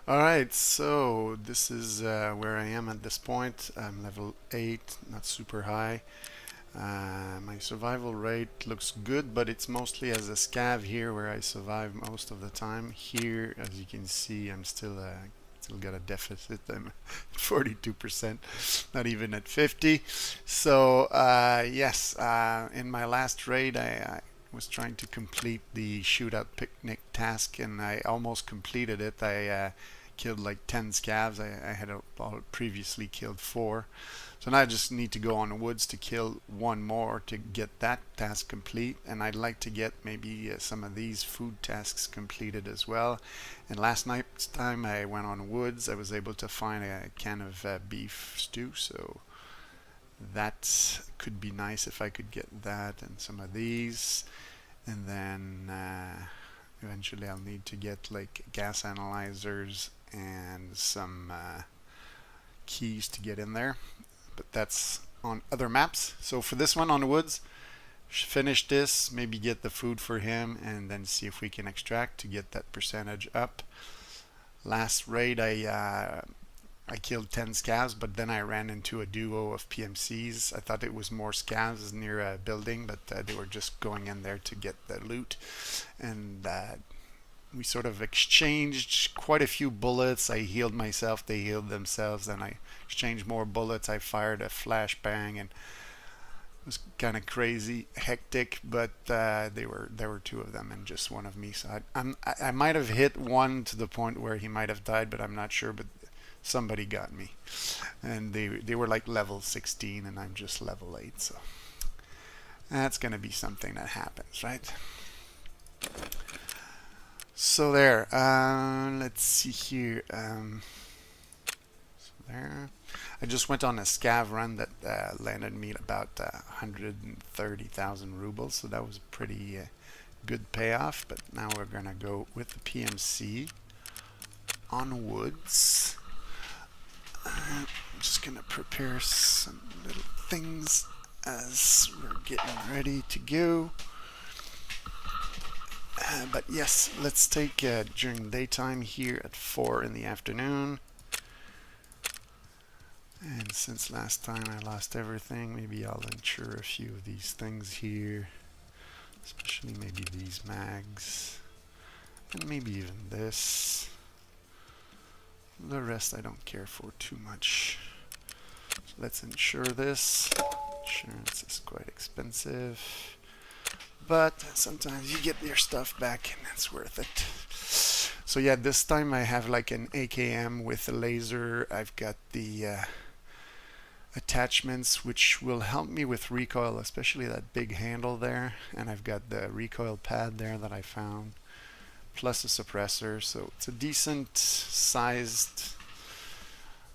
Alright, so this is where I am at this point. I'm level 8, not super high. My survival rate looks good, but it's mostly as a scav here where I survive most of the time. Here, as you can see, I'm still got a deficit. I'm at 42%, not even at 50. So yes, in my last raid, I was trying to complete the shootout picnic task, and I almost completed it. I killed like 10 scavs. I had previously killed 4. So now I just need to go on the woods to kill one more to get that task complete. And I'd like to get maybe some of these food tasks completed as well. And last night's time I went on woods, I was able to find a can of beef stew. So that could be nice if I could get that and some of these. And then eventually I'll need to get like gas analyzers and some keys to get in there, but that's on other maps. So for this one on the woods, finish this, maybe get the food for him, and then see if we can extract to get that percentage up. Last raid I killed 10 scavs, but then I ran into a duo of PMCs. I thought it was more scavs near a building, but they were just going in there to get the loot. And we sort of exchanged quite a few bullets. I healed myself, they healed themselves, and I exchanged more bullets. I fired a flashbang, and it was kind of crazy, hectic, but there were 2 of them and just 1 of me. So I might have hit 1 to the point where he might have died, but I'm not sure. But somebody got me, and they were like level 16, and I'm just level 8. So that's gonna be something that happens, right? So there, let's see here. So there, I just went on a scav run that landed me at about 130,000 rubles, so that was a pretty good payoff. But now we're gonna go with the PMC on woods. I'm just gonna prepare some little things as we're getting ready to go. But yes, let's take during daytime here at 4 in the afternoon. And since last time I lost everything, maybe I'll insure a few of these things here, especially maybe these mags, and maybe even this. The rest I don't care for too much. So let's insure this. Insurance is quite expensive, but sometimes you get your stuff back and it's worth it. So yeah, this time I have like an AKM with a laser. I've got the attachments which will help me with recoil, especially that big handle there, and I've got the recoil pad there that I found, plus a suppressor. So it's a decent sized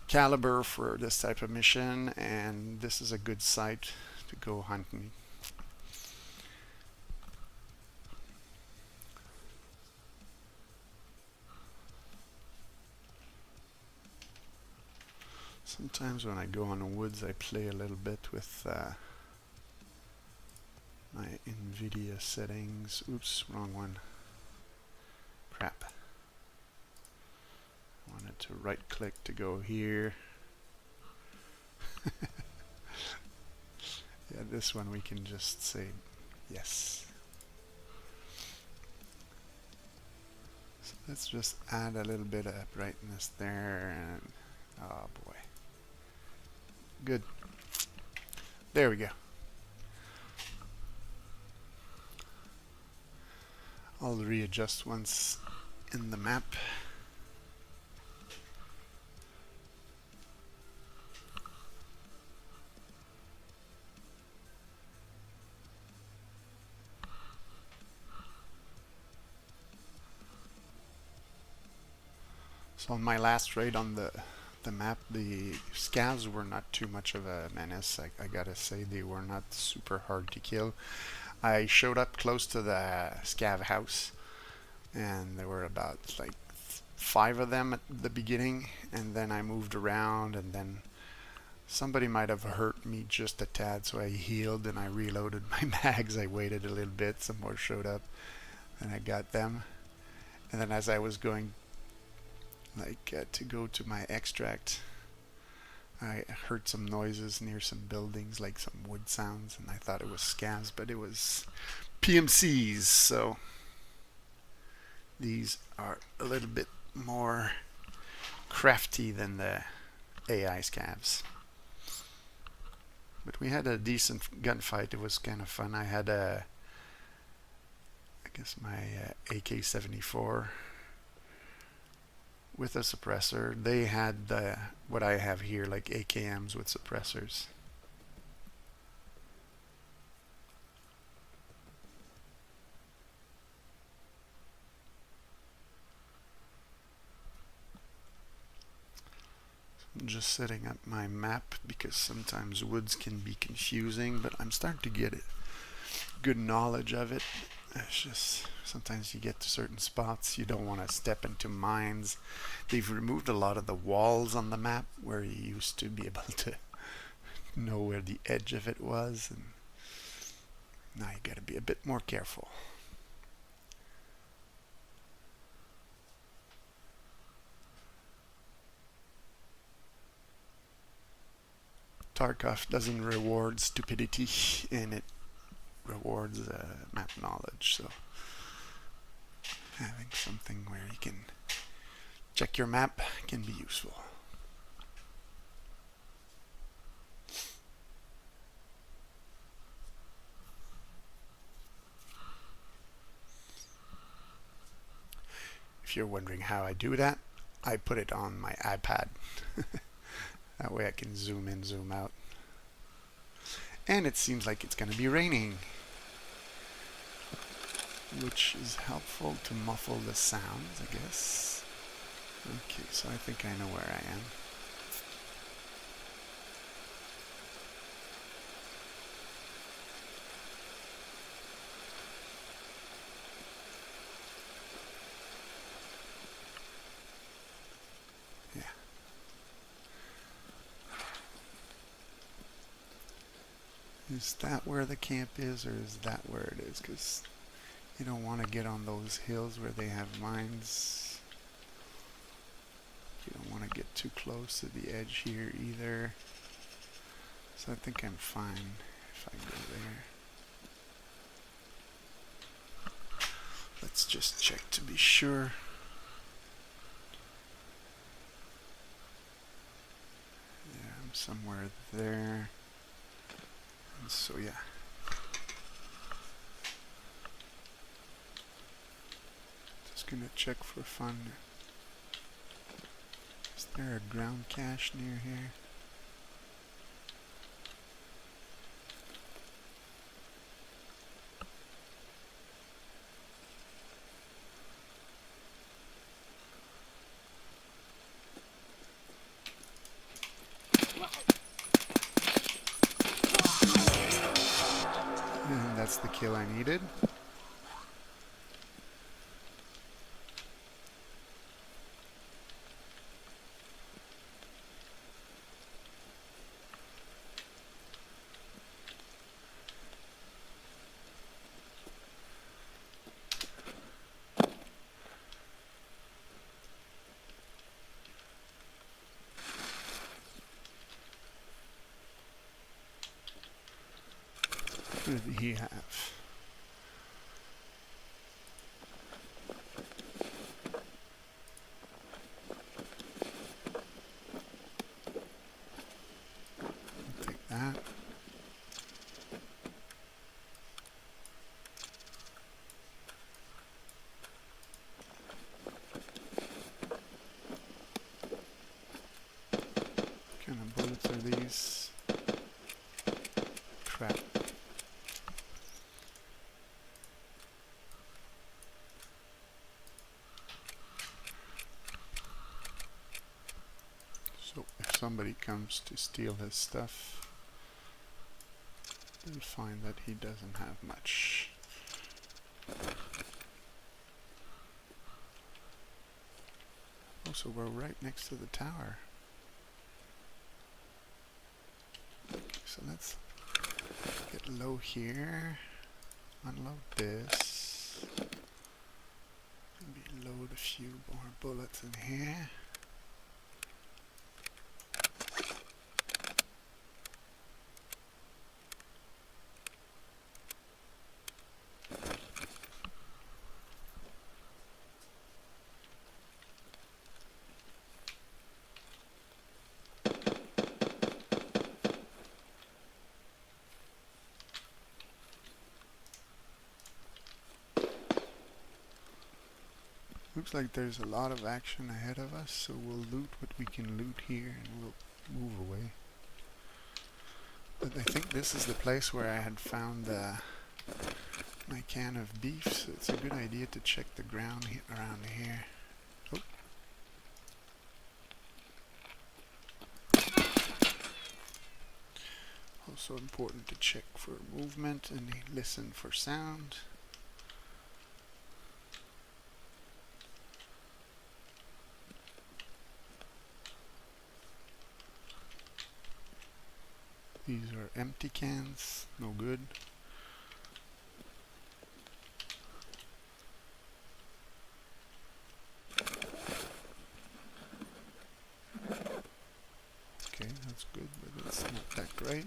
caliber for this type of mission, and this is a good site to go hunting. Sometimes when I go on the woods I play a little bit with my NVIDIA settings. Oops, wrong one. Crap. I wanted to right click to go here. Yeah, this one we can just say yes. So let's just add a little bit of brightness there, and oh boy. Good. There we go. I'll readjust once in the map. So on my last raid on the map, the scavs were not too much of a menace. I gotta say, they were not super hard to kill. I showed up close to the scav house, and there were about like 5 of them at the beginning, and then I moved around, and then somebody might have hurt me just a tad, so I healed and I reloaded my mags. I waited a little bit, some more showed up, and I got them. And then as I was going like to go to my extract. I heard some noises near some buildings, like some wood sounds, and I thought it was scavs, but it was PMCs. So these are a little bit more crafty than the AI scavs. But we had a decent gunfight. It was kind of fun. I had I guess my AK-74 with a suppressor. They had what I have here, like AKMs with suppressors. I'm just setting up my map because sometimes woods can be confusing, but I'm starting to get good knowledge of it. It's just sometimes you get to certain spots you don't want to step into mines. They've removed a lot of the walls on the map where you used to be able to know where the edge of it was, and now you got to be a bit more careful. Tarkov doesn't reward stupidity, and it rewards map knowledge, so having something where you can check your map can be useful. If you're wondering how I do that, I put it on my iPad. That way I can zoom in, zoom out. And it seems like it's going to be raining, which is helpful to muffle the sounds, I guess. Okay, so I think I know where I am. Yeah. Is that where the camp is, or is that where it is? Because you don't want to get on those hills where they have mines. You don't want to get too close to the edge here either. So I think I'm fine if I go there. Let's just check to be sure. Yeah, I'm somewhere there. And so yeah. Just gonna check for fun. Is there a ground cache near here? And that's the kill I needed. What did he have? I'll take that. What kind of bullets are these? Crap. So if somebody comes to steal his stuff, they'll find that he doesn't have much. Oh, so we're right next to the tower. Okay, so let's get low here. Unload this. Maybe load a few more bullets in here. Looks like there's a lot of action ahead of us, so we'll loot what we can loot here and we'll move away. But I think this is the place where I had found my can of beef, so it's a good idea to check the ground around here. Oh. Also important to check for movement and listen for sound. These are empty cans, no good. Okay, that's good, but it's not that great.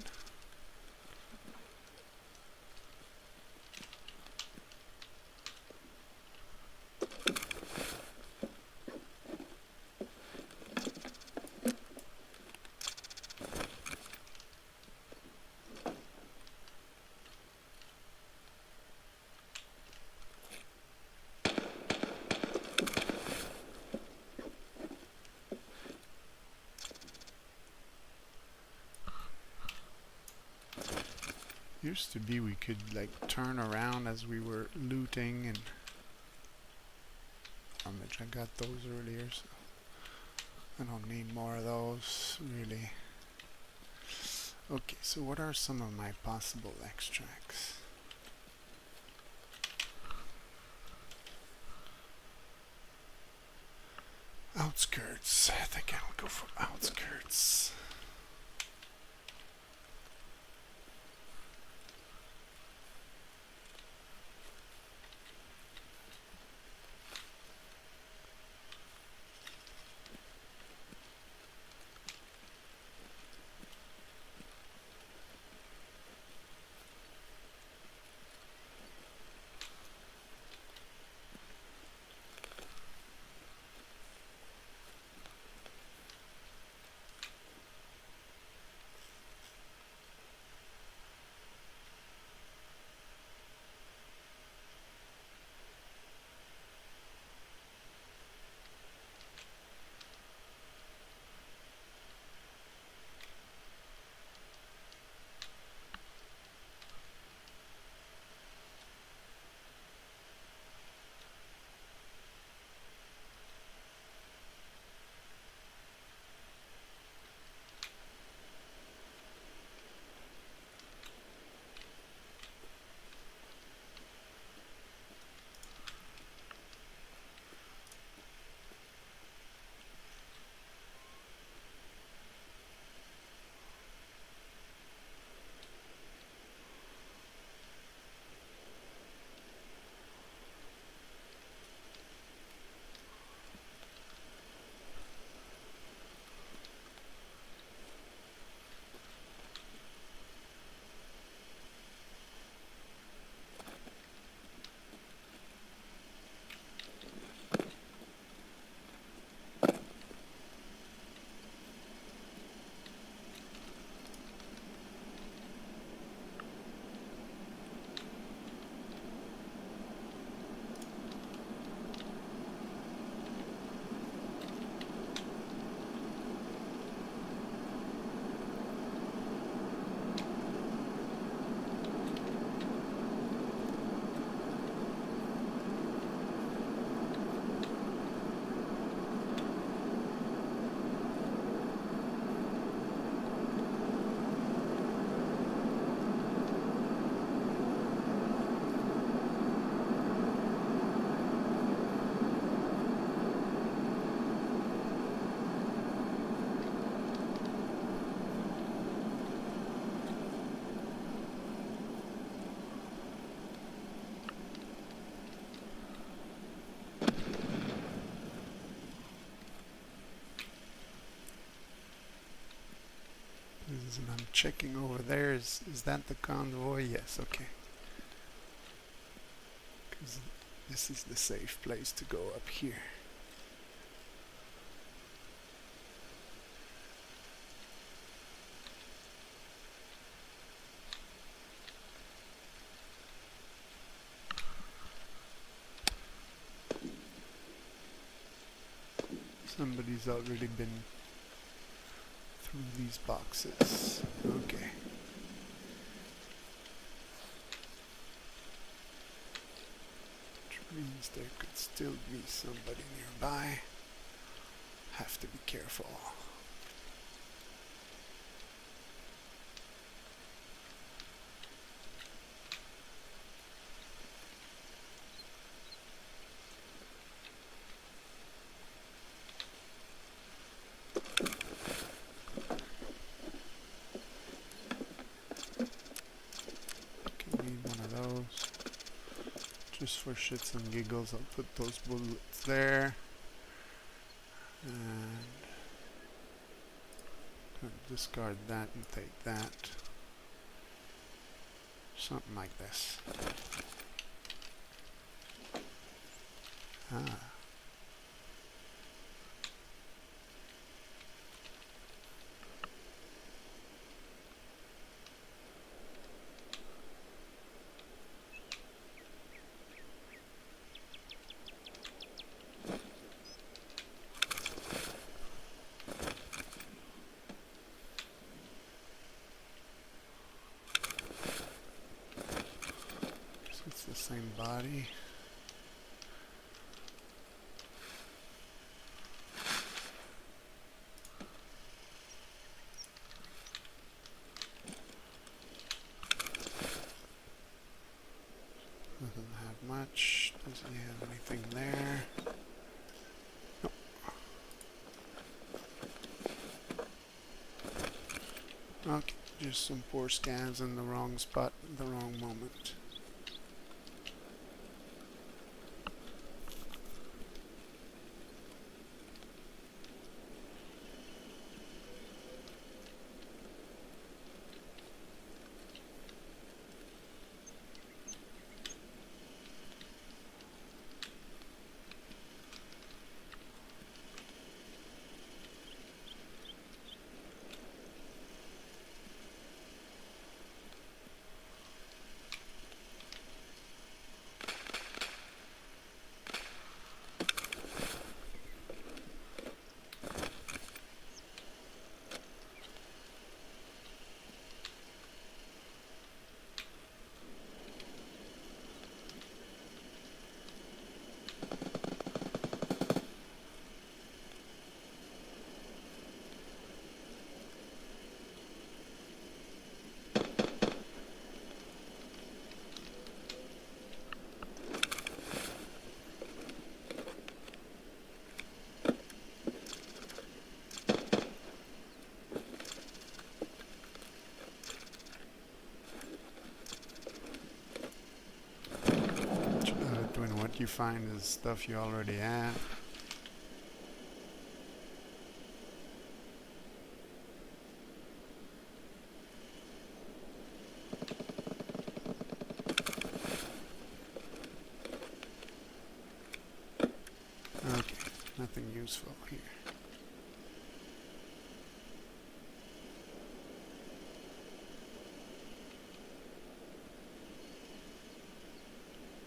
Used to be we could like turn around as we were looting, and I got those earlier, so I don't need more of those really. Okay, so what are some of my possible extracts? Outskirts. I think I'll go for outskirts. And I'm checking over there. Is that the convoy? Yes, okay. Because this is the safe place to go up here. Somebody's already been through these boxes. Okay. Which means there could still be somebody nearby. Have to be careful. Just for shits and giggles, I'll put those bullets there. And discard that and take that. Something like this. Ah. It's the same body. Doesn't have much. Doesn't have anything there. Nope. Okay, just some poor scavs in the wrong spot at the wrong moment. What you find is stuff you already have. Okay, nothing useful here.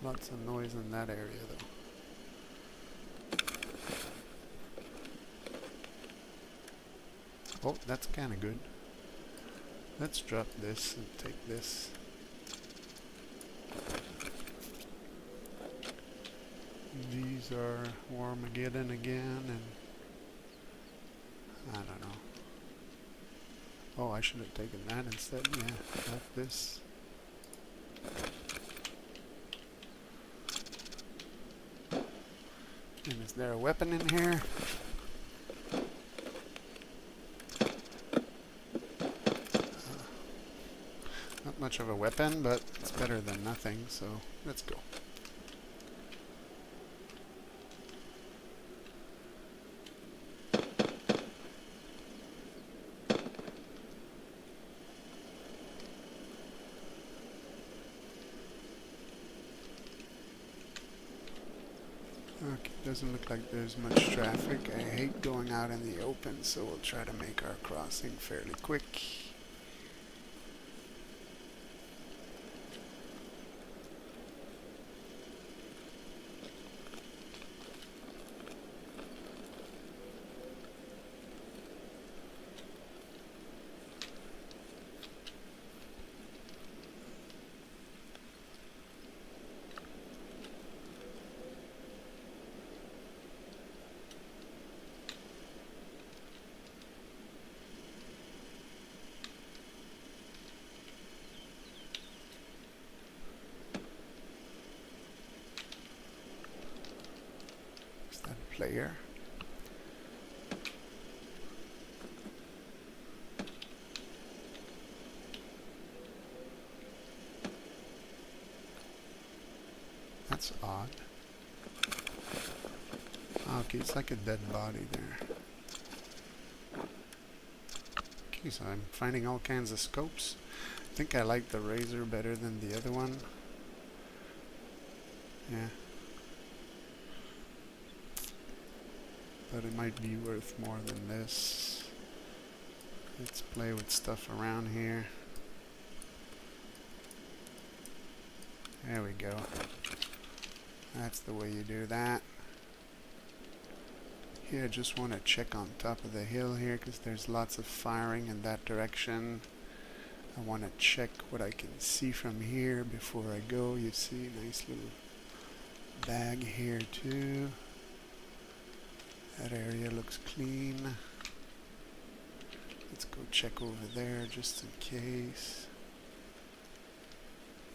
Lots of noise in that area though. Oh, that's kind of good. Let's drop this and take this. These are Warmageddon again, and I don't know. Oh, I should have taken that instead. Yeah, drop this. And is there a weapon in here? Not much of a weapon, but it's better than nothing, so let's go. Okay, doesn't look like there's much traffic. I hate going out in the open, so we'll try to make our crossing fairly quick. player. That's odd. Okay, it's like a dead body there. Okay, so I'm finding all kinds of scopes. I think I like the razor better than the other one. Yeah. But it might be worth more than this. Let's play with stuff around here. There we go. That's the way you do that. Here, I just want to check on top of the hill here because there's lots of firing in that direction. I want to check what I can see from here before I go. You see, nice little bag here too. That area looks clean. Let's go check over there just in case.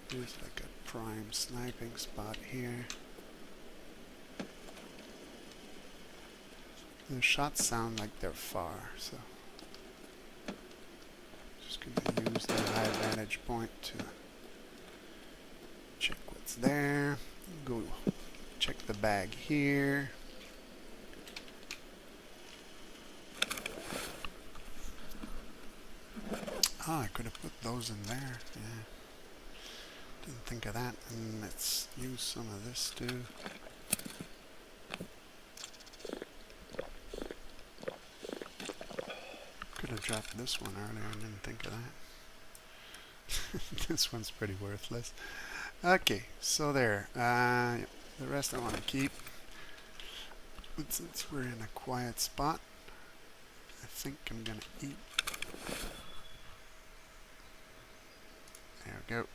There's like a prime sniping spot here. The shots sound like they're far, so just gonna use the high vantage point to check what's there. Go check the bag here. Oh, I could have put those in there. Yeah, didn't think of that. And let's use some of this too. Could have dropped this one earlier and didn't think of that. This one's pretty worthless. Okay, so there. The rest I want to keep. But since we're in a quiet spot, I think I'm going to eat. There we go.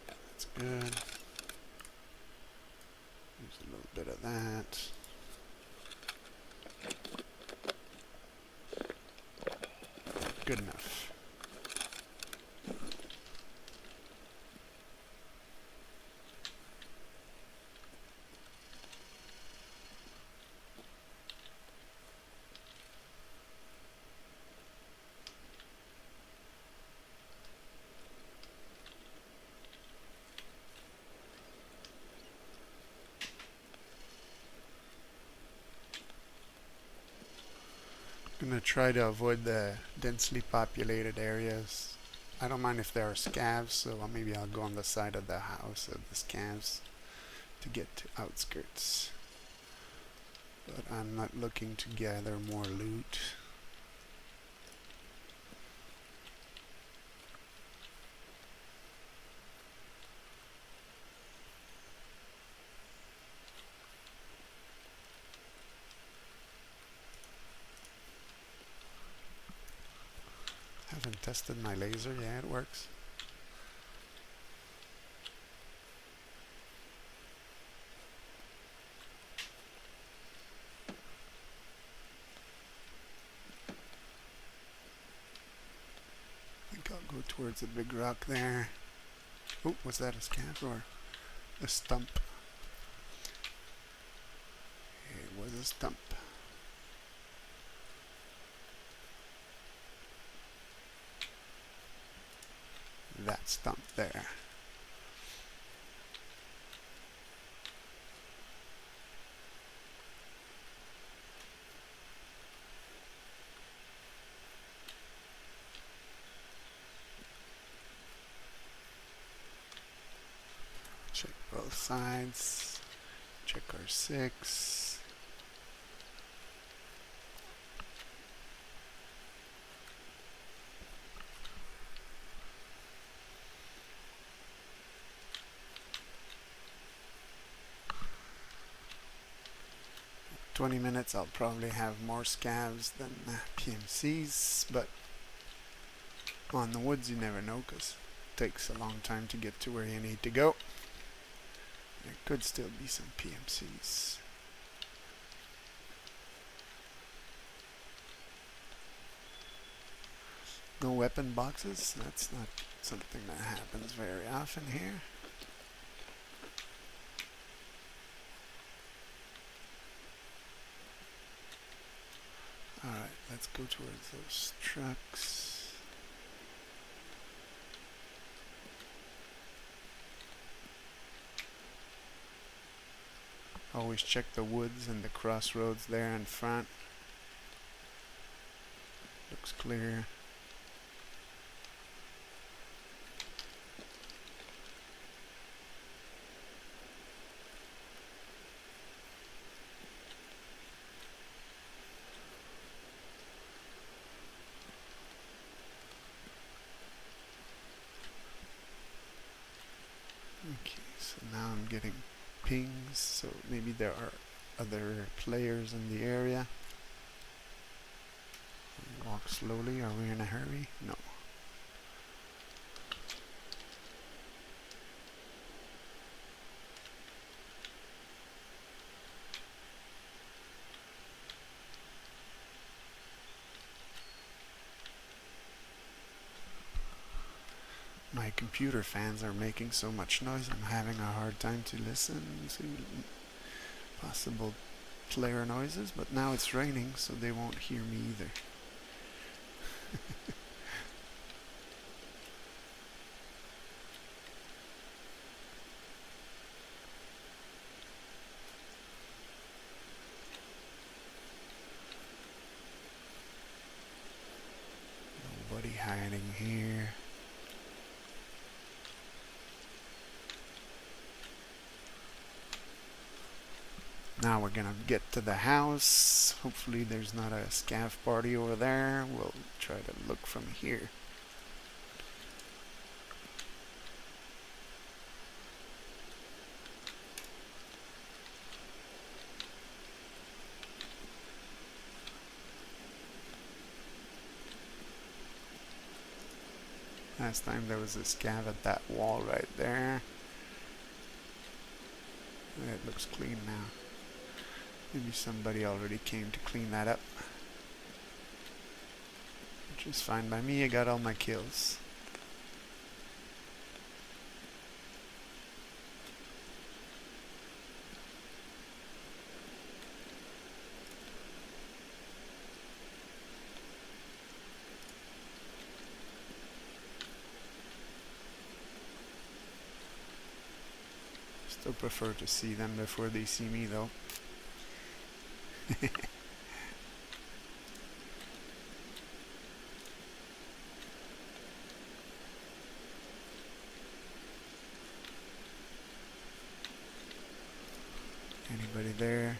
That's good. Use a little bit of that. Good enough. I'm going to try to avoid the densely populated areas. I don't mind if there are scavs, so maybe I'll go on the side of the house of the scavs to get to outskirts. But I'm not looking to gather more loot. Haven't tested my laser. Yeah, it works. I think I'll go towards the big rock there. Oh, was that a scav or a stump? It was a stump. That stump there. Check both sides. Check our 6. In 20 minutes I'll probably have more scavs than PMCs, but on the woods you never know because it takes a long time to get to where you need to go. There could still be some PMCs. No weapon boxes? That's not something that happens very often here. Alright, let's go towards those trucks. Always check the woods and the crossroads there in front. Looks clear. Okay, so now I'm getting pings, so maybe there are other players in the area. Walk slowly. Are we in a hurry? No. My computer fans are making so much noise, I'm having a hard time to listen to possible player noises, but now it's raining, so they won't hear me either. Nobody hiding here. Now we're gonna get to the house. Hopefully there's not a scav party over there. We'll try to look from here. Last time there was a scav at that wall right there. It looks clean now. Maybe somebody already came to clean that up. Which is fine by me, I got all my kills. Still prefer to see them before they see me though. Anybody there?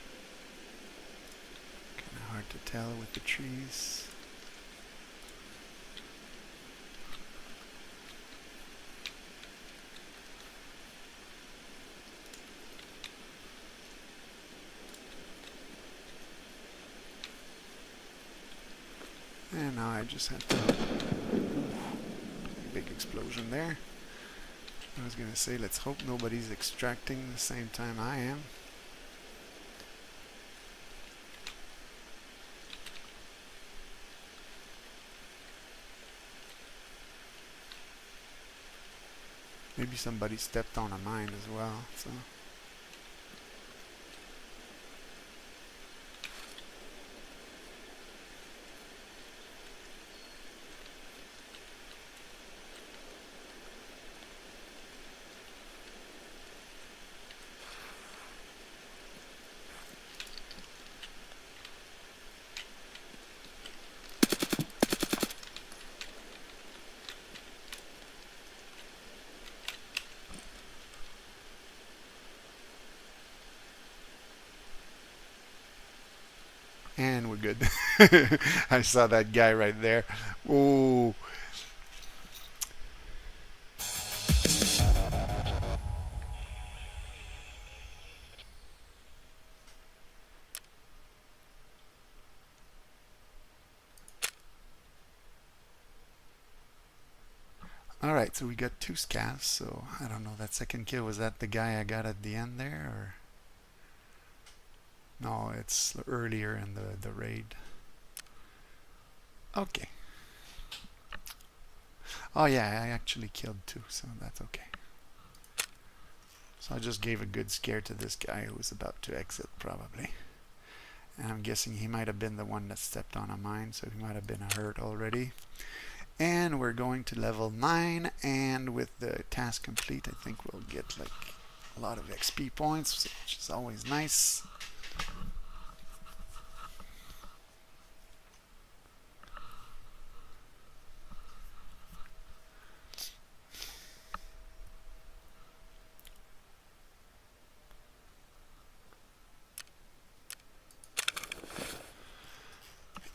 Kinda hard to tell with the trees. And now I just had to... Big explosion there. I was gonna say, let's hope nobody's extracting the same time I am. Maybe somebody stepped on a mine as well, so... And we're good. I saw that guy right there. Ooh. Alright, so we got 2 scavs, so I don't know, that second kill, was that the guy I got at the end there, or... No, it's earlier in the raid. Okay. Oh yeah, I actually killed 2, so that's okay. So I just gave a good scare to this guy who was about to exit, probably. And I'm guessing he might have been the one that stepped on a mine, so he might have been hurt already. And we're going to level 9, and with the task complete, I think we'll get like a lot of XP points, which is always nice.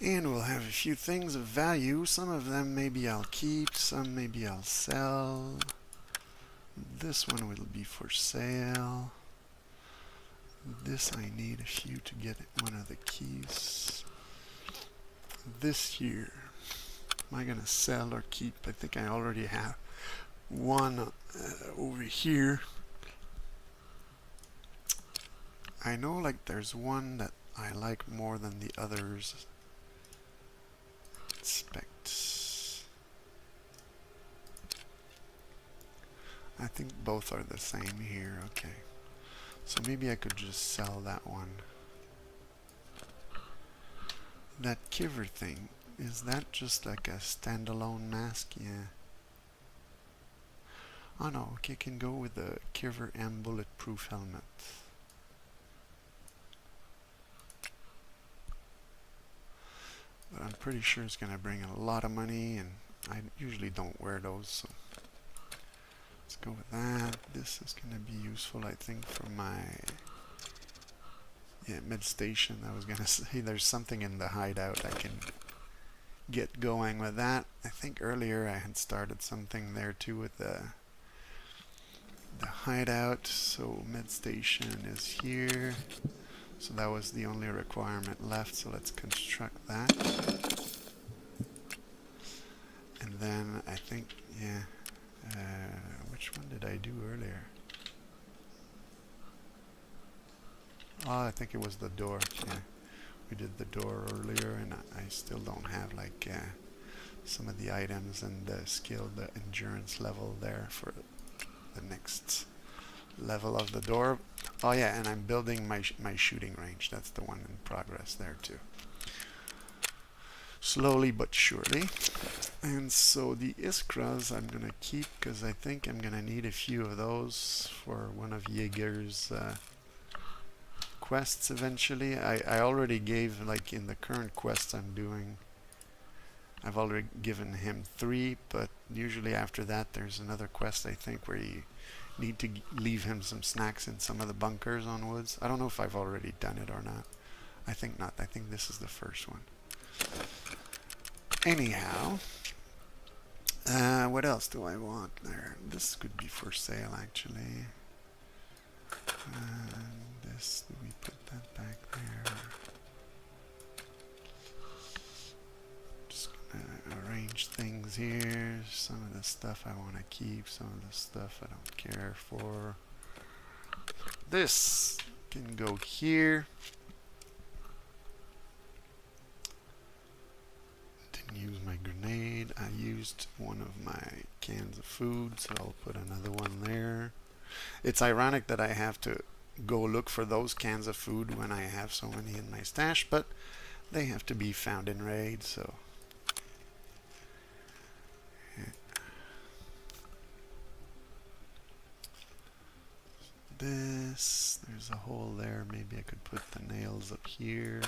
And we'll have a few things of value. Some of them maybe I'll keep, some maybe I'll sell. This one will be for sale. This I need a few to get one of the keys. This here, am I gonna sell or keep? I think I already have one over here. I know like there's one that I like more than the others. Inspect. I think both are the same here. Okay. So maybe I could just sell that one. That kiver thing, is that just like a standalone mask? Yeah. Oh no, okay, can go with the Kiver M bulletproof helmet. But I'm pretty sure it's gonna bring a lot of money, and I usually don't wear those, so let's go with that. This is gonna be useful, I think, for my mid station. I was gonna say there's something in the hideout I can get going with that. I think earlier I had started something there too with the hideout. So mid station is here. So that was the only requirement left, so let's construct that. And then I think, which one did I do earlier? Oh, I think it was the door. Yeah, we did the door earlier, and I still don't have like some of the items and the skill, the endurance level there for the next level of the door. Oh yeah, and I'm building my shooting range. That's the one in progress there too. Slowly but surely. And so the Iskras I'm gonna keep because I think I'm gonna need a few of those for one of Jaeger's quests eventually. I already gave, like in the current quest I'm doing, I've already given him 3, but usually after that there's another quest I think where you need to leave him some snacks in some of the bunkers on woods. I don't know if I've already done it or not. I think not. I think this is the first one. Anyhow, what else do I want there? This could be for sale actually. This, do we put that back there? Just gonna arrange things here. Some of the stuff I want to keep, some of the stuff I don't care for. This can go here. Didn't use my grenade. I used one of my cans of food, so I'll put another one there. It's ironic that I have to go look for those cans of food when I have so many in my stash, but they have to be found in raid, so this, there's a hole there. Maybe I could put the nails up here.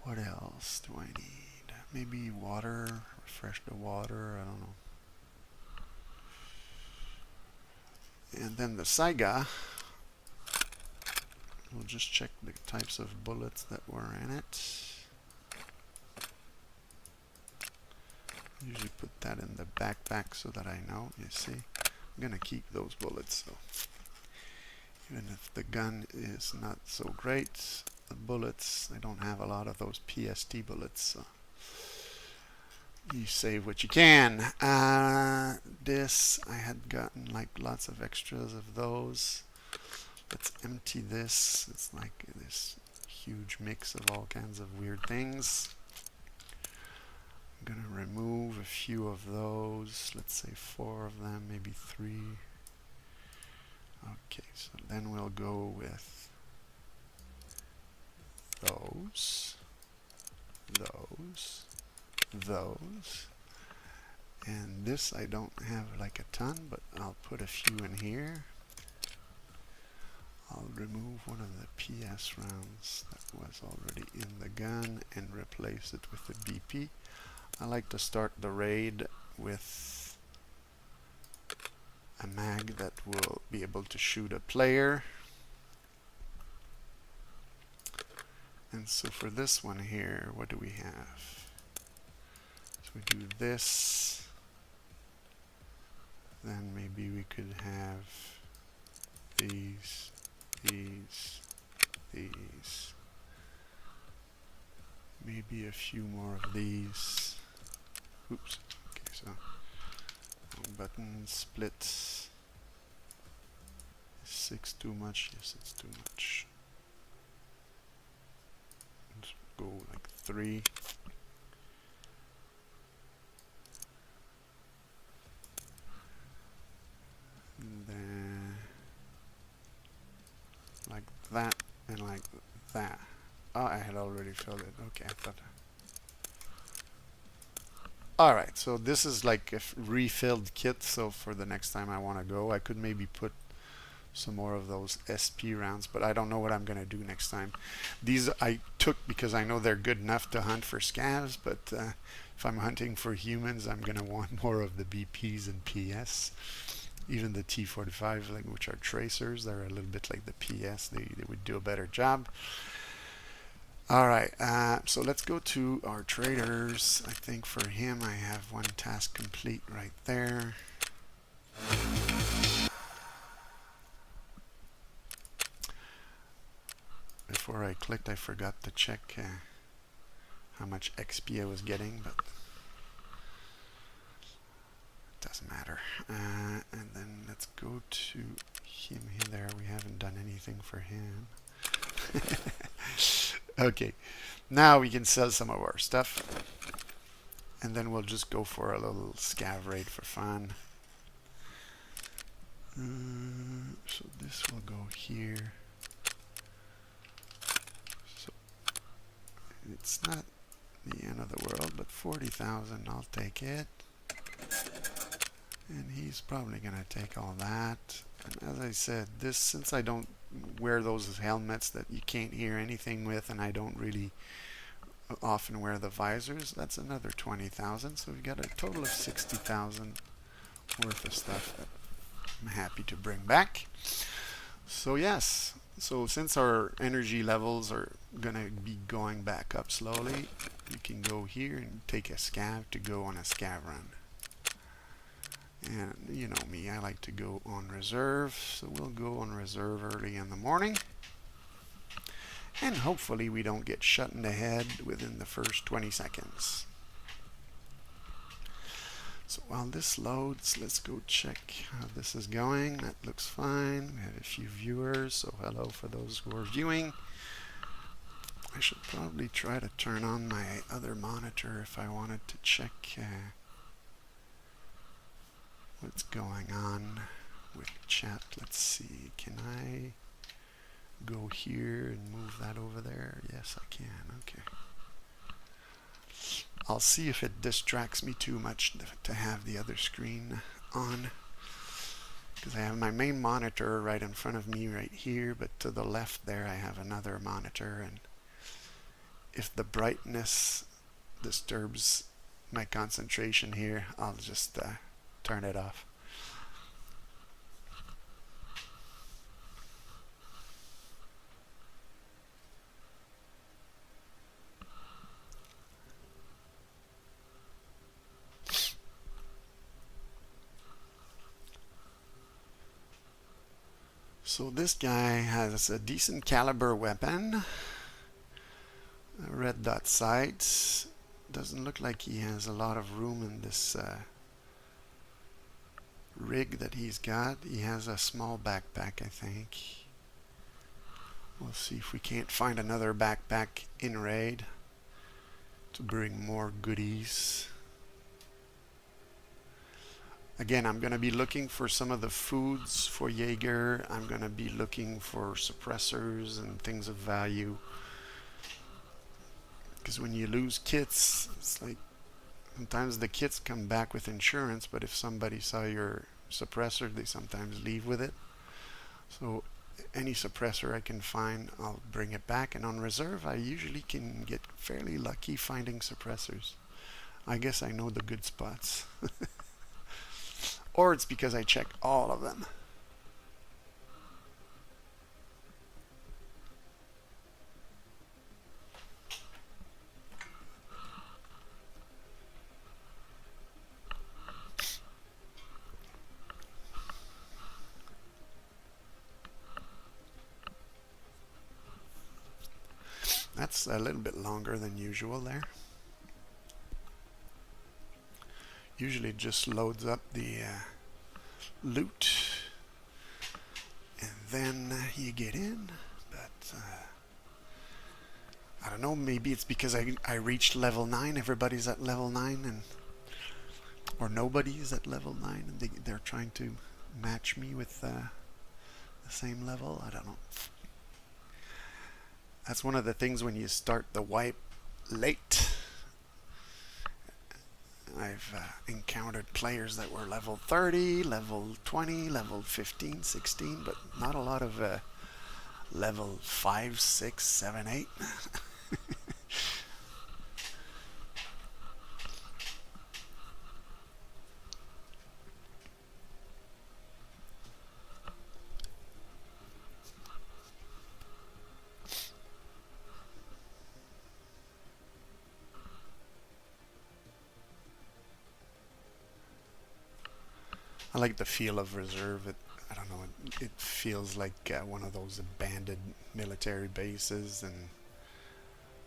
What else do I need? Maybe water, refresh the water, I don't know. And then the Saiga, we'll just check the types of bullets that were in it. Usually put that in the backpack so that I know. You see, I'm gonna keep those bullets, so even if the gun is not so great, the bullets, I don't have a lot of those PST bullets, so you save what you can. This, I had gotten like lots of extras of those. Let's empty this. It's like this huge mix of all kinds of weird things. I'm gonna remove a few of those. Let's say 4 of them, maybe 3. Okay, so then we'll go with those, and this I don't have like a ton, but I'll put a few in here. I'll remove one of the PS rounds that was already in the gun and replace it with the BP. I like to start the raid with a mag that will be able to shoot a player. And so for this one here, what do we have? So we do this, then maybe we could have these, maybe a few more of these. Oops. Okay, so button splits. Is 6 too much? Yes, it's too much. Let's go like 3. And then like that and like that. Oh, I had already filled it. Okay, I thought. Alright, so this is like a refilled kit, so for the next time I want to go, I could maybe put some more of those SP rounds, but I don't know what I'm going to do next time. These I took because I know they're good enough to hunt for scavs, but if I'm hunting for humans, I'm going to want more of the BPs and PS. Even the T45, like, which are tracers, they're a little bit like the PS. They would do a better job. Alright, so let's go to our traders. I think for him I have one task complete right there. Before I clicked, I forgot to check how much XP I was getting, but it doesn't matter. And then let's go to him there. We haven't done anything for him. Okay, now we can sell some of our stuff, and then we'll just go for a little scav raid for fun. So this will go here. So it's not the end of the world, but 40,000, I'll take it. And he's probably gonna take all that. And as I said, this, since I don't wear those helmets that you can't hear anything with, and I don't really often wear the visors, that's another 20,000. So we've got a total of 60,000 worth of stuff that I'm happy to bring back. So yes, so since our energy levels are gonna be going back up slowly, you can go here and take a scav to go on a scav run. And you know me, I like to go on reserve, so we'll go on reserve early in the morning. And hopefully we don't get shot in the head within the first 20 seconds. So while this loads, let's go check how this is going. That looks fine. We have a few viewers, so hello for those who are viewing. I should probably try to turn on my other monitor if I wanted to check what's going on with chat. Let's see, can I go here and move that over there? Yes, I can. Okay. I'll see if it distracts me too much to have the other screen on, because I have my main monitor right in front of me right here, but to the left there I have another monitor, and if the brightness disturbs my concentration here, I'll just turn it off. So this guy has a decent caliber weapon, a red dot sights. Doesn't look like he has a lot of room in this rig that he's got. He has a small backpack, I think. We'll see if we can't find another backpack in raid to bring more goodies. Again, I'm going to be looking for some of the foods for Jaeger. I'm going to be looking for suppressors and things of value. Because when you lose kits, it's like sometimes the kits come back with insurance, but if somebody saw your suppressor, they sometimes leave with it. So any suppressor I can find, I'll bring it back. And on reserve, I usually can get fairly lucky finding suppressors. I guess I know the good spots. Or it's because I check all of them. That's a little bit longer than usual there. Usually it just loads up the loot and then you get in, but I don't know, maybe it's because I reached level 9, everybody's at level 9, and or nobody's at level 9 and they're trying to match me with the same level. I don't know. That's one of the things when you start the wipe late. I've encountered players that were level 30, level 20, level 15, 16, but not a lot of level 5, 6, 7, 8. I like the feel of reserve. I don't know, it feels like one of those abandoned military bases, and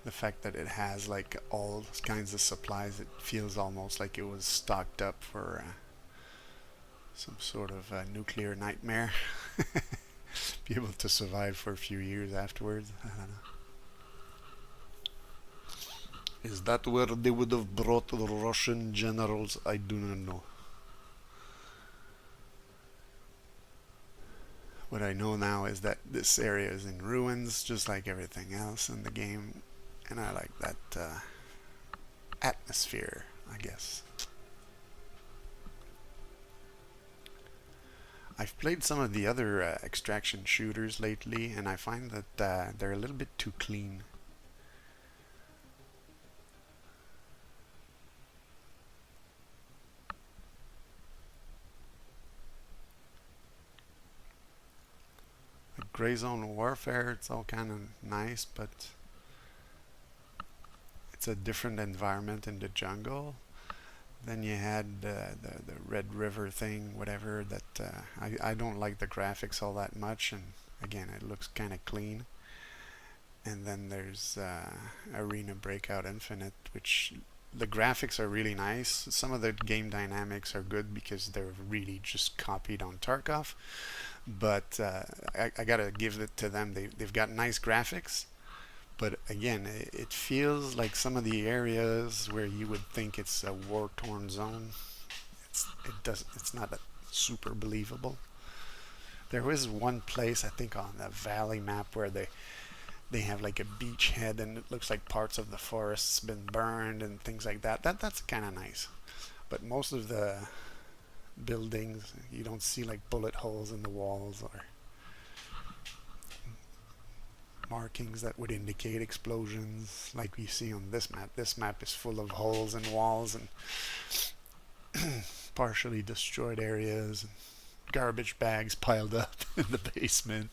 the fact that it has like all kinds of supplies, it feels almost like it was stocked up for some sort of nuclear nightmare. Be able to survive for a few years afterwards. I don't know. Is that where they would have brought the Russian generals? I do not know. What I know now is that this area is in ruins, just like everything else in the game, and I like that atmosphere, I guess. I've played some of the other extraction shooters lately, and I find that they're a little bit too clean. Like Gray Zone Warfare, it's all kind of nice, but it's a different environment in the jungle. Then you had the Red River thing, whatever, that I don't like the graphics all that much, and again, it looks kind of clean. And then there's Arena Breakout Infinite, which the graphics are really nice. Some of the game dynamics are good because they're really just copied on Tarkov, but I gotta give it to them. They've got nice graphics, but again, it feels like some of the areas where you would think it's a war-torn zone, it's not that super believable. There was one place, I think, on the valley map where they have like a beach head and it looks like parts of the forest's been burned and things like that. That's kind of nice. But most of the buildings, you don't see like bullet holes in the walls or markings that would indicate explosions like we see on this map. This map is full of holes in walls and partially destroyed areas and garbage bags piled up in the basement.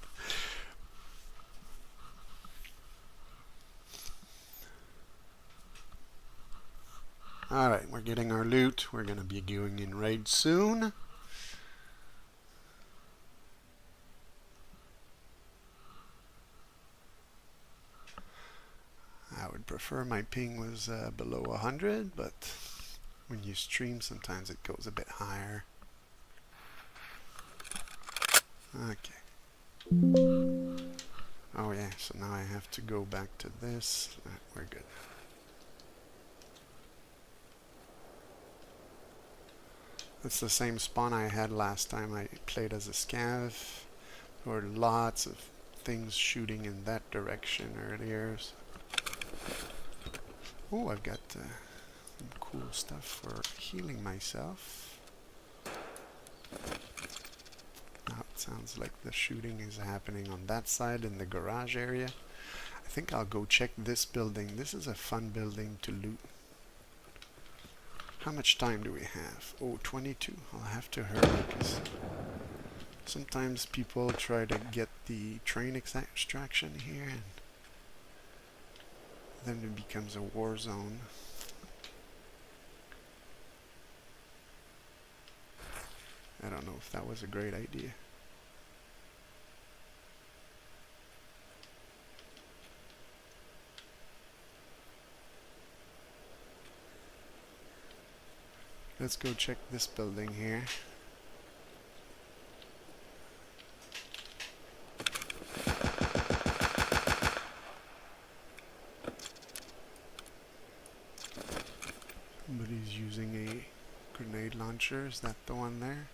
Alright, we're getting our loot. We're going to be going in raid soon. I would prefer my ping was below 100, but when you stream sometimes it goes a bit higher. Okay. Oh yeah, so now I have to go back to this. We're good. It's the same spawn I had last time I played as a Scav. There were lots of things shooting in that direction earlier. Oh, I've got some cool stuff for healing myself. Now it sounds like the shooting is happening on that side in the garage area. I think I'll go check this building. This is a fun building to loot. How much time do we have? Oh, 22. I'll have to hurry because sometimes people try to get the train extraction here and then it becomes a war zone. I don't know if that was a great idea. Let's go check this building here. Somebody's using a grenade launcher. Is that the one there?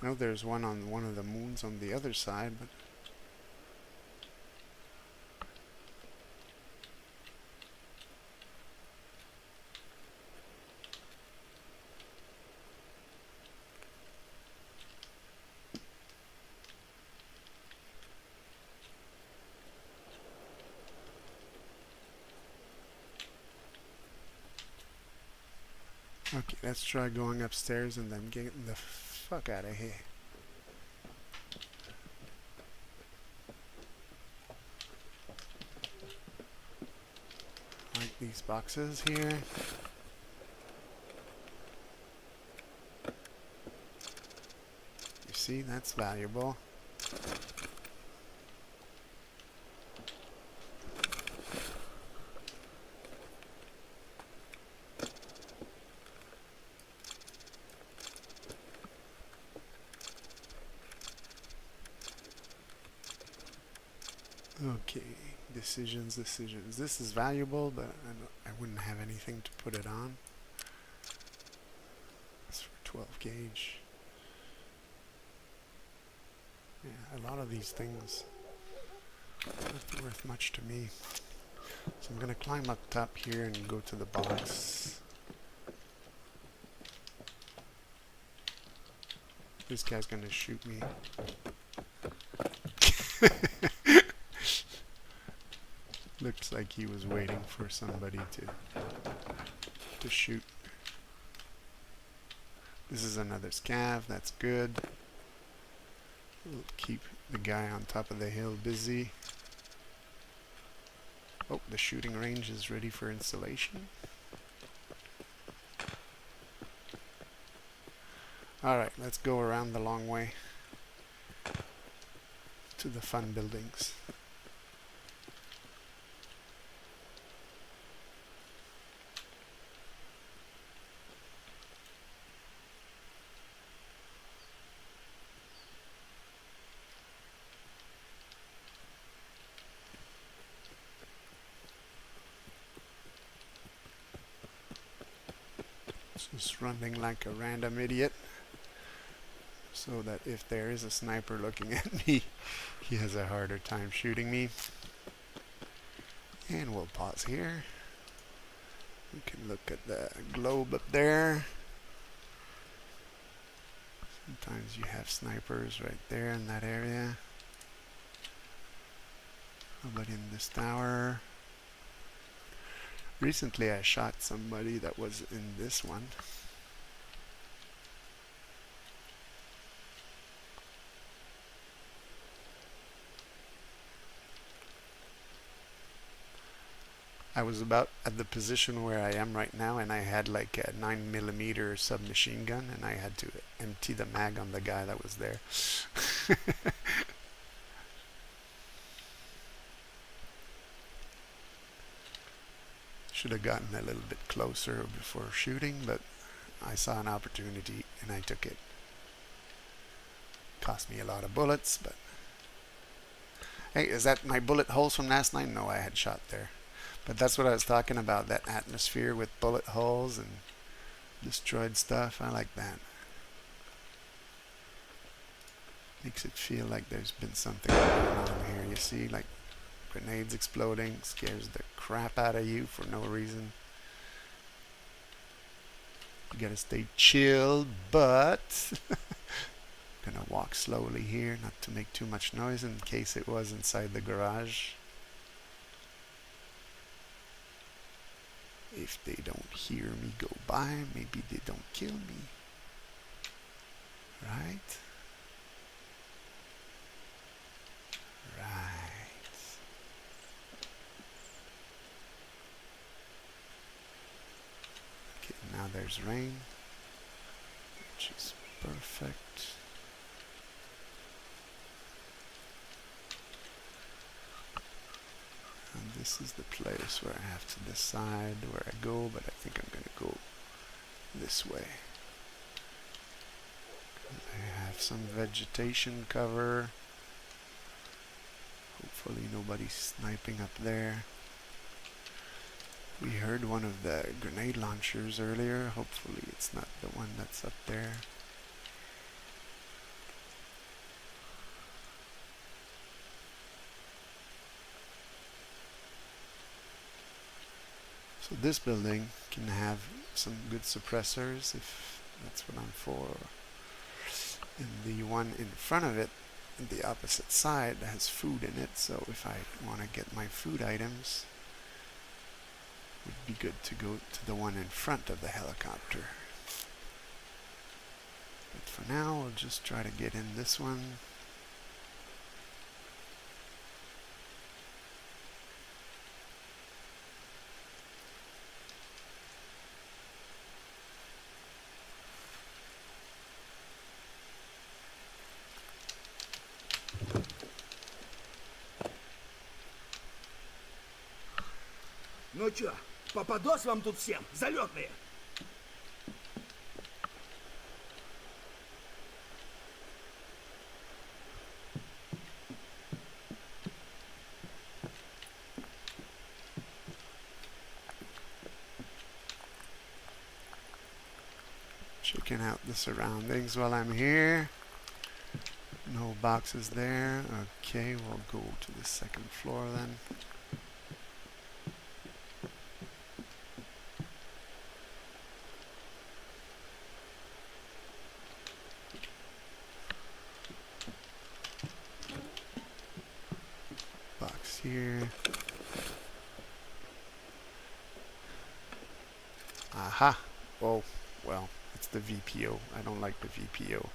I know there's one on one of the moons on the other side, but okay, let's try going upstairs and then getting the fuck out of here. Like these boxes here. You see, that's valuable. Okay, decisions. This is valuable, but I wouldn't have anything to put it on. It's for 12 gauge. Yeah, a lot of these things aren't worth much to me. So I'm gonna climb up top here and go to the box. This guy's gonna shoot me. Looks like he was waiting for somebody to shoot. This is another scav, that's good. We'll keep the guy on top of the hill busy. Oh, the shooting range is ready for installation. Alright, let's go around the long way to the fun buildings. Just running like a random idiot so that if there is a sniper looking at me, he has a harder time shooting me. And we'll pause here. We can look at the globe up there. Sometimes you have snipers right there in that area. Nobody in this tower. Recently I shot somebody that was in this one. I was about at the position where I am right now, and I had like a 9mm submachine gun, and I had to empty the mag on the guy that was there. Should have gotten a little bit closer before shooting, but I saw an opportunity and I took it. Cost me a lot of bullets, but hey, is that my bullet holes from last night? No, I had shot there. But that's what I was talking about, that atmosphere with bullet holes and destroyed stuff. I like that. Makes it feel like there's been something going on here. You see, like grenades exploding, scares the crap out of you for no reason. You gotta stay chill, but gonna walk slowly here, not to make too much noise in case it was inside the garage. If they don't hear me go by, maybe they don't kill me. Right? Right. Okay, now there's rain, which is perfect. And this is the place where I have to decide where I go, but I think I'm going to go this way. I have some vegetation cover. Hopefully nobody's sniping up there. We heard one of the grenade launchers earlier. Hopefully it's not the one that's up there. So this building can have some good suppressors if that's what I'm for. And the one in front of it, the opposite side, has food in it, so if I want to get my food items, it would be good to go to the one in front of the helicopter. But for now, we'll just try to get in this one. Ну чё, попадос вам тут всем, залетные? Checking out the surroundings while I'm here. No boxes there. Okay, we'll go to the second floor then. Box here. Aha! Oh, well, it's the VPO. I don't like the VPO.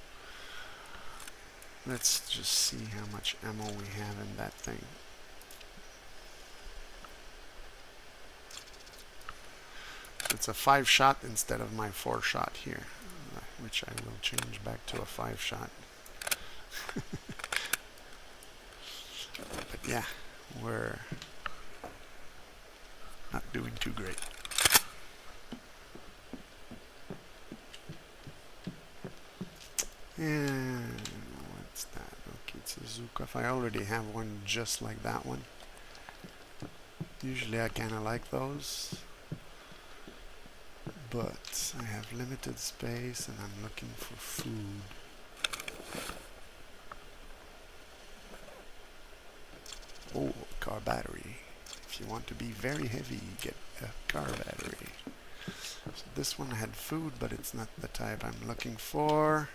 Let's just see how much ammo we have in that thing. It's a 5-shot instead of my 4-shot here, which I will change back to a 5-shot. But yeah, we're not doing too great. And what's that? Okay, it's a Zukov. I already have one just like that one. Usually I kind of like those, but I have limited space and I'm looking for food. Oh, car battery. If you want to be very heavy, get a car battery. So this one had food, but it's not the type I'm looking for.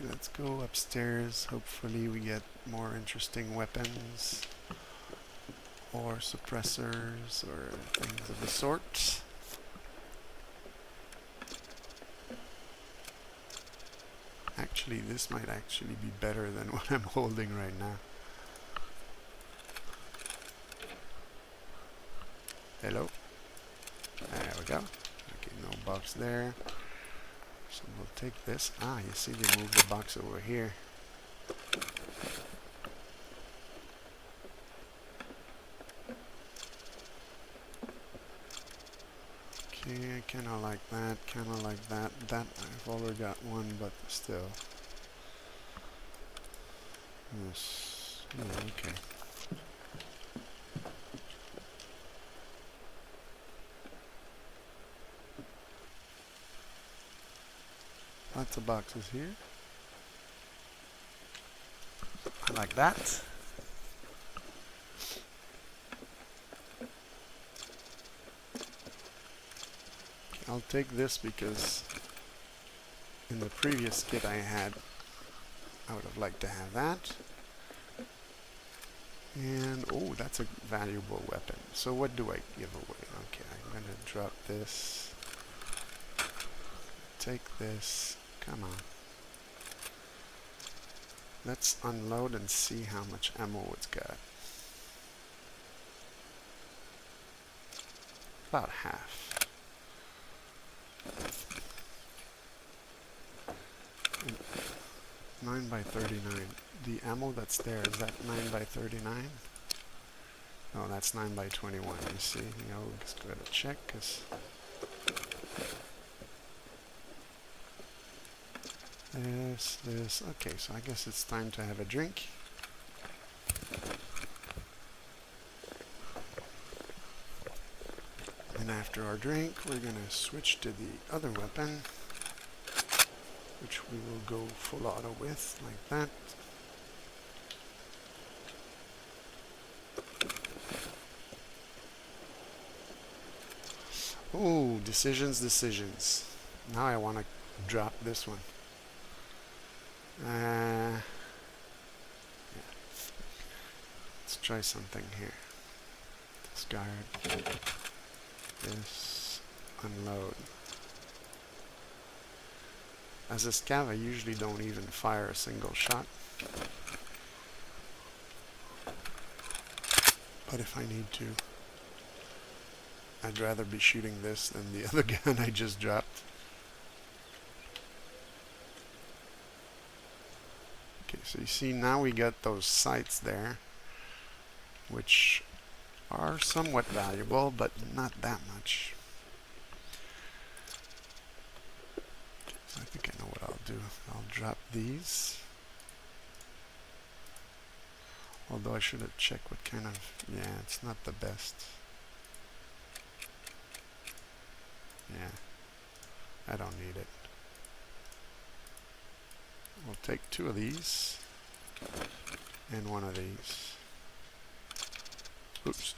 Let's go upstairs. Hopefully we get more interesting weapons or suppressors or things of the sort. Actually, this might actually be better than what I'm holding right now. Hello. There we go. Okay, no box there. So we'll take this. Ah, you see they moved the box over here. Okay, kinda like that, kinda like that. That, I've already got one, but still. Yes. Okay. Lots of boxes here. I like that. I'll take this because in the previous kit I had, I would have liked to have that. And, oh, that's a valuable weapon. So what do I give away? Okay, I'm going to drop this. Take this. Come on. Let's unload and see how much ammo it's got. About half. 9 by 39. The ammo that's there, is that 9 by 39? No, that's 9 by 21. You see, just go ahead and check, because this. Okay, so I guess it's time to have a drink. And after our drink, we're going to switch to the other weapon, which we will go full auto with, like that. Oh, decisions. Now I want to drop this one. Yeah. Let's try something here. Discard. This. Unload. As a scav, I usually don't even fire a single shot. But if I need to, I'd rather be shooting this than the other gun I just dropped. Okay, so you see now we got those sights there, which are somewhat valuable, but not that much. Okay, so I think I know what I'll do. I'll drop these. Although I should have checked what kind of... Yeah, it's not the best. Yeah, I don't need it. We'll take 2 of these and 1 of these. Oops.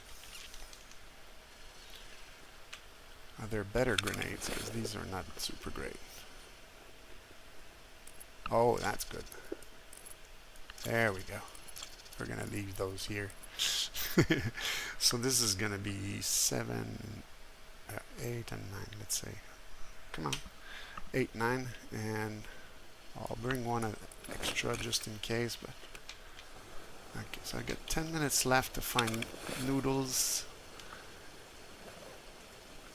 They're better grenades because these are not super great. Oh, that's good. There we go. We're going to leave those here. So this is going to be 7, 8 and 9, let's say. Come on. 8, 9, and I'll bring 1 extra just in case, but okay, so I got 10 minutes left to find noodles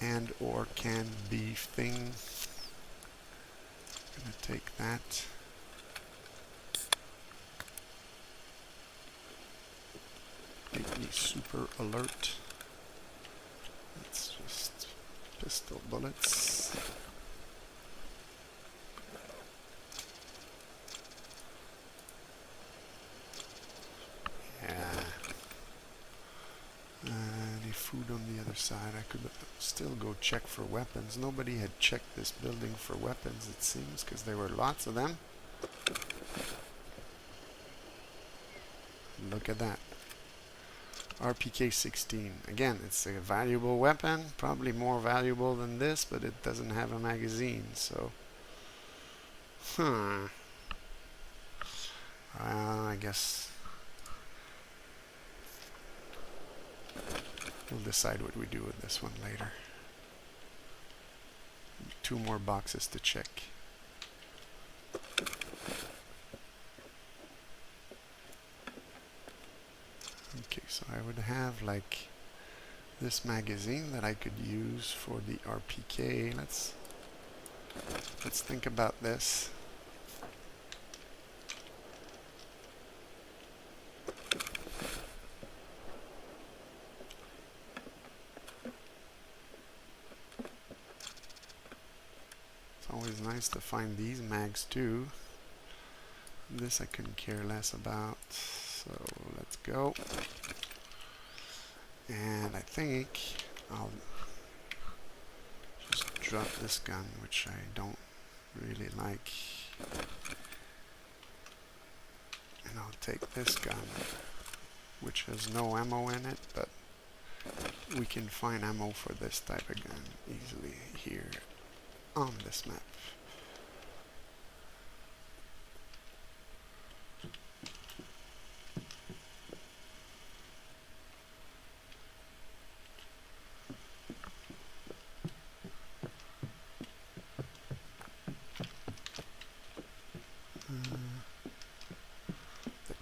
and or canned beef thing. Gonna take that. Make me super alert. It's just pistol bullets. Any food on the other side? I could still go check for weapons. Nobody had checked this building for weapons, it seems, because there were lots of them. Look at that. RPK-16. Again, it's a valuable weapon, probably more valuable than this, but it doesn't have a magazine, so... Well, I guess we'll decide what we do with this one later. 2 more boxes to check. Okay, so I would have like this magazine that I could use for the RPK. Let's think about this. It's always nice to find these mags too. This I couldn't care less about, so go. And I think I'll just drop this gun, which I don't really like. And I'll take this gun, which has no ammo in it, but we can find ammo for this type of gun easily here on this map.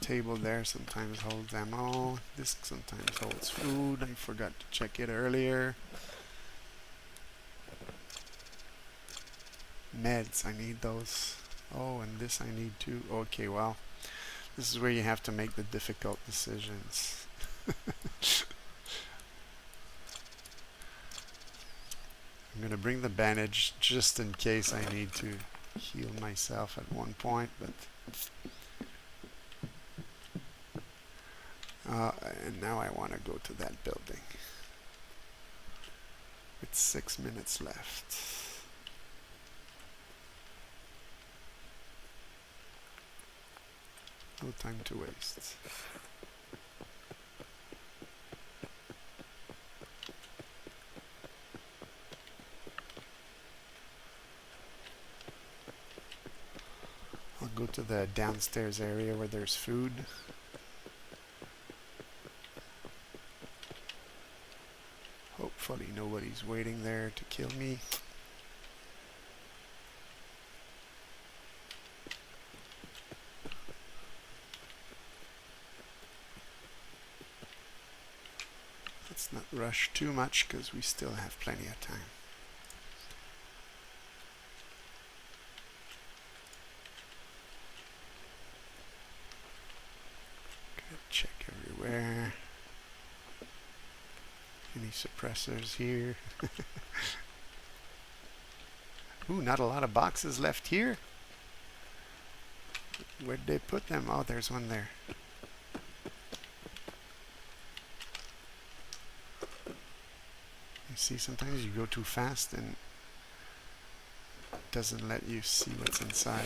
Table there sometimes holds ammo. This sometimes holds food. I forgot to check it earlier. Meds, I need those. Oh, and this I need too. Okay, well, this is where you have to make the difficult decisions. I'm gonna bring the bandage just in case I need to heal myself at one point, but and now I want to go to that building. It's 6 minutes left. No time to waste. I'll go to the downstairs area where there's food. Hopefully nobody's waiting there to kill me. Let's not rush too much because we still have plenty of time. Gotta check everywhere. Any suppressors here? Ooh, not a lot of boxes left here. Where'd they put them? Oh, there's one there. You see, sometimes you go too fast and it doesn't let you see what's inside.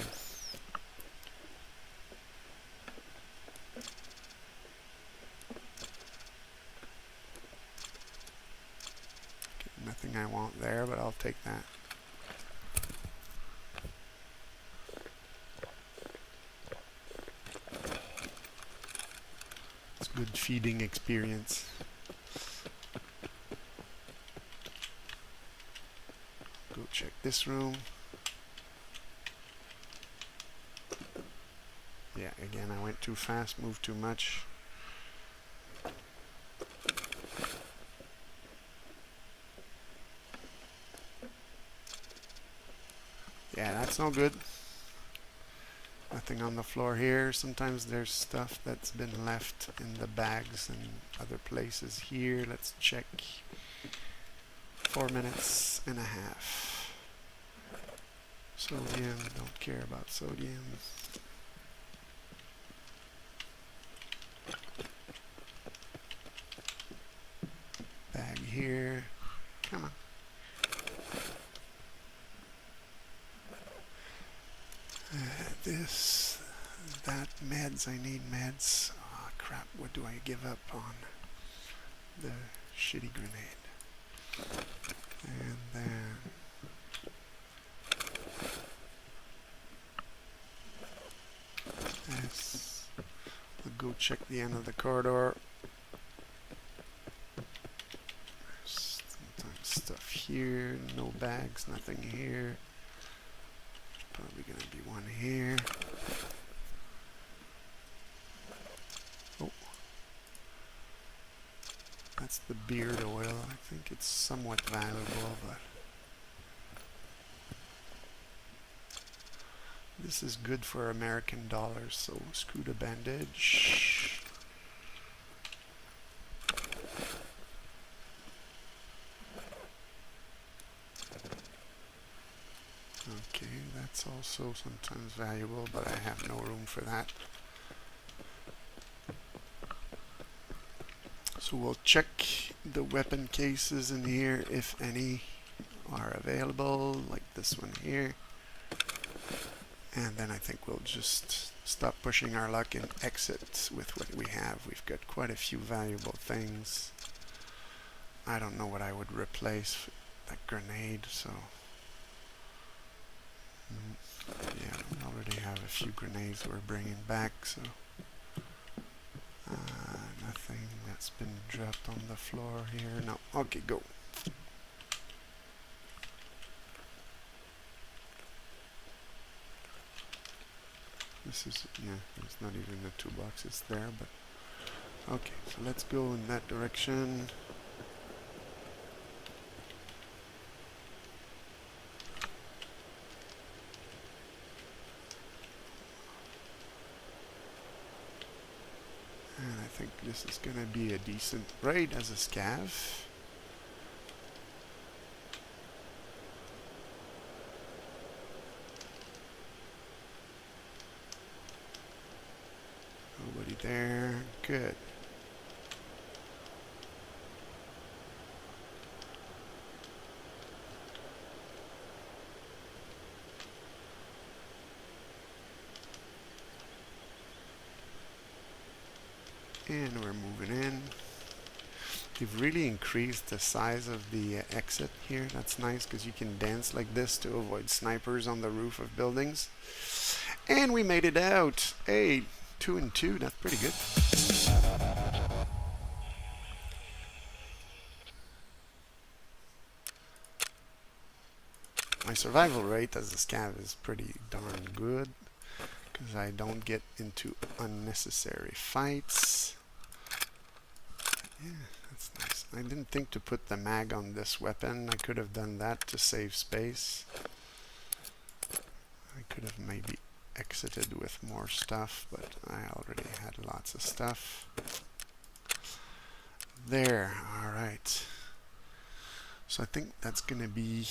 Nothing I want there, but I'll take that. It's good feeding experience. Go check this room. Yeah, again, I went too fast, moved too much. Yeah, that's no good. Nothing on the floor here. Sometimes there's stuff that's been left in the bags and other places here. Let's check. 4 minutes and a half. Sodium, don't care about sodium. Bag here. Come on. This, that, meds, I need meds. Oh crap, what do I give up on? The shitty grenade. And then this. I'll go check the end of the corridor. Sometimes stuff here, no bags, nothing here. Probably gonna be one here. Oh, that's the beard oil. I think it's somewhat valuable, but this is good for American dollars, so screw the bandage. Okay, that's also sometimes valuable, but I have no room for that. So we'll check the weapon cases in here, if any are available, like this one here. And then I think we'll just stop pushing our luck and exit with what we have. We've got quite a few valuable things. I don't know what I would replace that grenade, so yeah, we already have a few grenades we're bringing back, so nothing that's been dropped on the floor here. No, okay, go. This is, yeah, there's not even the 2 boxes there, but okay, so let's go in that direction. And I think this is gonna be a decent raid as a scav. Nobody there. Good. And we're moving in. They've really increased the size of the exit here. That's nice because you can dance like this to avoid snipers on the roof of buildings. And we made it out. Hey, 2 and 2. That's pretty good. My survival rate as a scav is pretty darn good because I don't get into unnecessary fights. Yeah, that's nice. I didn't think to put the mag on this weapon. I could have done that to save space. I could have maybe exited with more stuff, but I already had lots of stuff. There, alright. So I think that's gonna be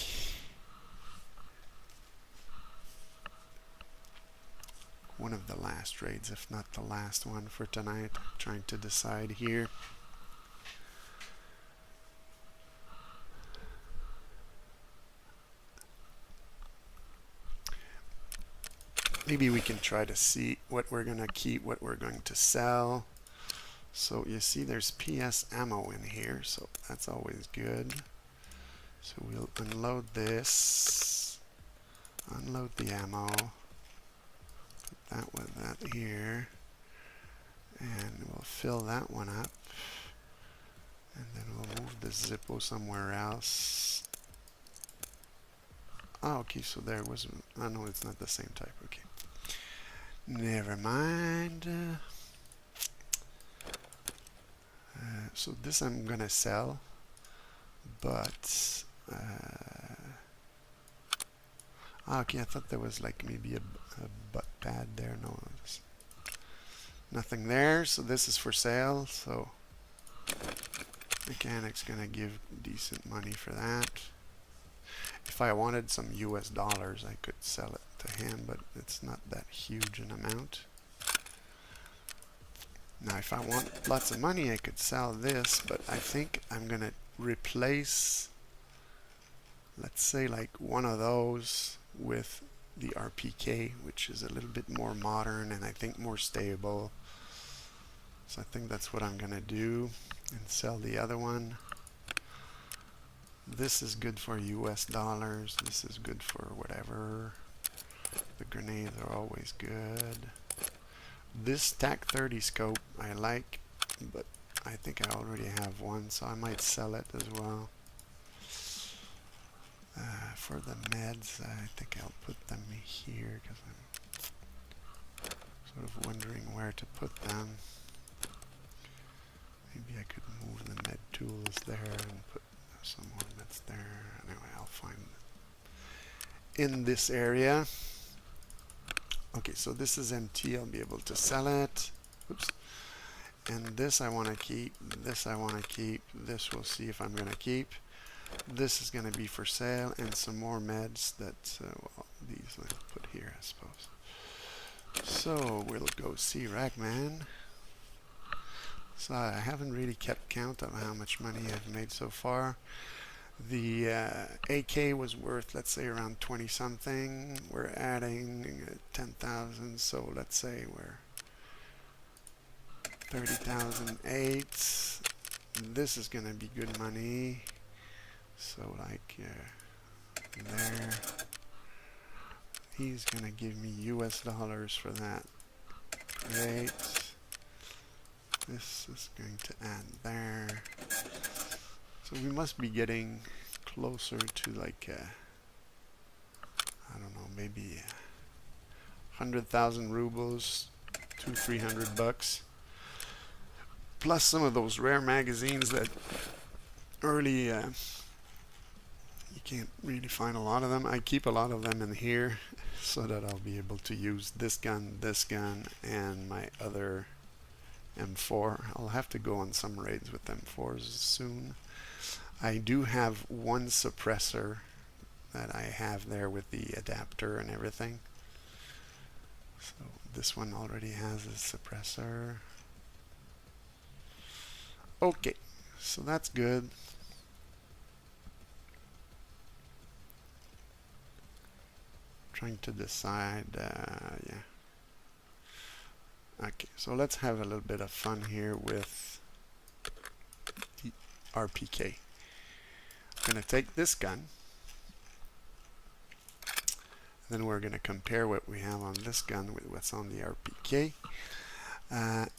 one of the last raids, if not the last one for tonight. I'm trying to decide here. Maybe we can try to see what we're gonna keep, what we're going to sell. So you see there's PS ammo in here, so that's always good. So we'll unload this, unload the ammo, put that with that here, and we'll fill that one up, and then we'll move the Zippo somewhere else. Oh, okay, so there was, oh no, it's not the same type, okay. Never mind. So this I'm gonna sell, but okay, I thought there was like maybe a butt pad there. No, there's nothing there. So this is for sale. So mechanic's gonna give decent money for that. If I wanted some US dollars, I could sell it to him, but it's not that huge an amount. Now, if I want lots of money, I could sell this, but I think I'm gonna replace, let's say, like one of those with the RPK, which is a little bit more modern and I think more stable. So I think that's what I'm gonna do, and sell the other one. This is good for US dollars. This is good for whatever. The grenades are always good. This TAC 30 scope I like, but I think I already have one, so I might sell it as well. For the meds, I think I'll put them here because I'm sort of wondering where to put them. Maybe I could move the med tools there and put some more meds there. Anyway, I'll find in this area. Okay, so this is empty. I'll be able to sell it. Oops. And this I want to keep. This I want to keep. This we'll see if I'm going to keep. This is going to be for sale, and some more meds that, well, these I'll put here, I suppose. So we'll go see Ragman. So I haven't really kept count of how much money I've made so far. The AK was worth, let's say, around 20 something. We're adding 10,000, so let's say we're 30,008. This is gonna be good money. So like there. He's gonna give me US dollars for that. Great. This is going to add there. So we must be getting closer to like I don't know, maybe 100,000 rubles, 200-300 bucks, plus some of those rare magazines that early you can't really find a lot of them. I keep a lot of them in here so that I'll be able to use this gun, and my other M4. I'll have to go on some raids with M4s soon. I do have one suppressor that I have there with the adapter and everything. So this one already has a suppressor. Okay, so that's good. Trying to decide, yeah. Okay, so let's have a little bit of fun here with the RPK. I'm going to take this gun, and then we're going to compare what we have on this gun with what's on the RPK.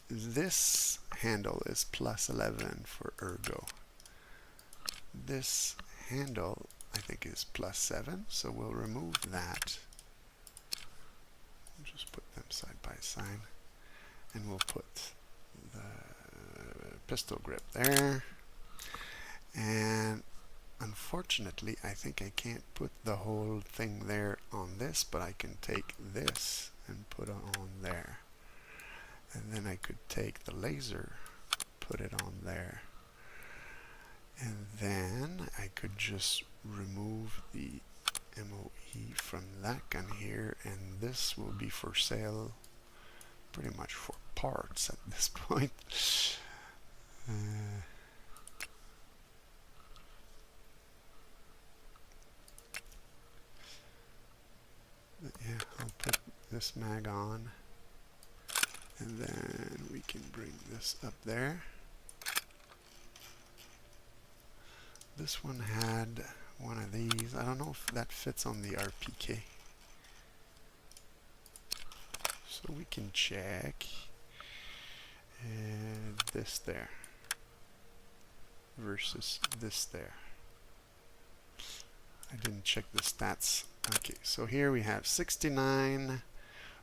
This handle is plus 11 for ergo. This handle, I think, is plus 7, so we'll remove that. We'll just put them side by side, and we'll put the pistol grip there. And unfortunately, I think I can't put the whole thing there on this, but I can take this and put it on there. And then I could take the laser, put it on there. And then I could just remove the MOE from that gun here, and this will be for sale pretty much for parts at this point. Yeah, I'll put this mag on, and then we can bring this up there. This one had one of these. I don't know if that fits on the RPK. So we can check. And this there versus this there. I didn't check the stats. Okay, so here we have 69,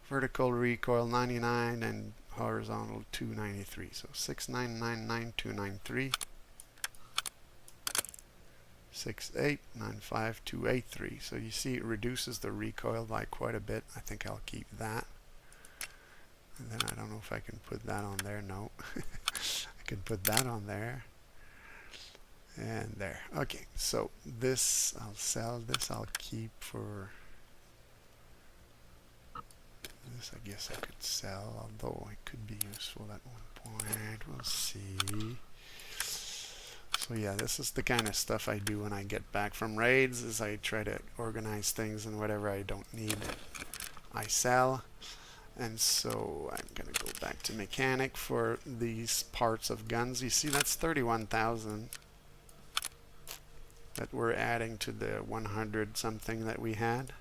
vertical recoil 99, and horizontal 293. So 6999293, 6895283. So you see it reduces the recoil by quite a bit. I think I'll keep that. And then I don't know if I can put that on there. No. I can put that on there. And there. Okay, so this I'll sell, this I'll keep for this. I guess I could sell, although it could be useful at one point. We'll see. So yeah, this is the kind of stuff I do when I get back from raids, is I try to organize things, and whatever I don't need I sell. And so I'm gonna go back to mechanic for these parts of guns. You see, that's 31,000 that we're adding to the 100 something that we had.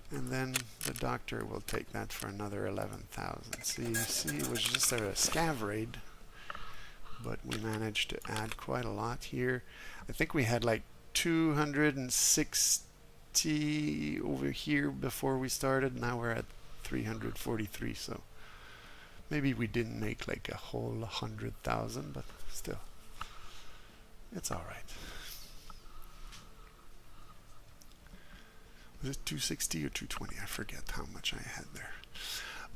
And then the doctor will take that for another 11,000. So you see, it was just a scav raid, but we managed to add quite a lot here. I think we had like 260 over here before we started. Now we're at 343, so maybe we didn't make like a whole 100,000, but still, it's all right. Was it 260 or 220? I forget how much I had there.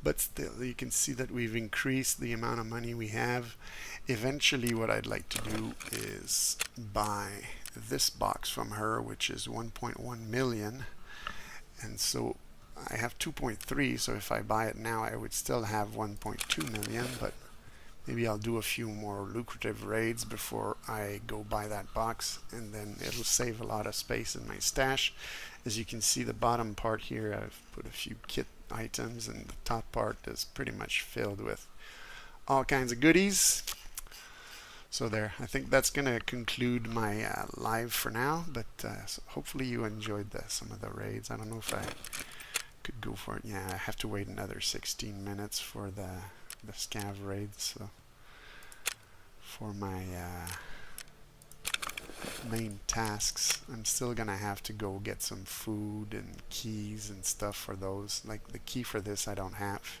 But still, you can see that we've increased the amount of money we have. Eventually, what I'd like to do is buy this box from her, which is 1.1 million. And so I have 2.3, so if I buy it now, I would still have 1.2 million, but Maybe I'll do a few more lucrative raids before I go buy that box, and then it'll save a lot of space in my stash. As you can see, the bottom part here, I've put a few kit items, and the top part is pretty much filled with all kinds of goodies. So there, I think that's going to conclude my live for now, but so hopefully you enjoyed some of the raids. I don't know if I could go for it. Yeah, I have to wait another 16 minutes for the Scav raid, so for my main tasks, I'm still going to have to go get some food and keys and stuff for those. Like the key for this I don't have.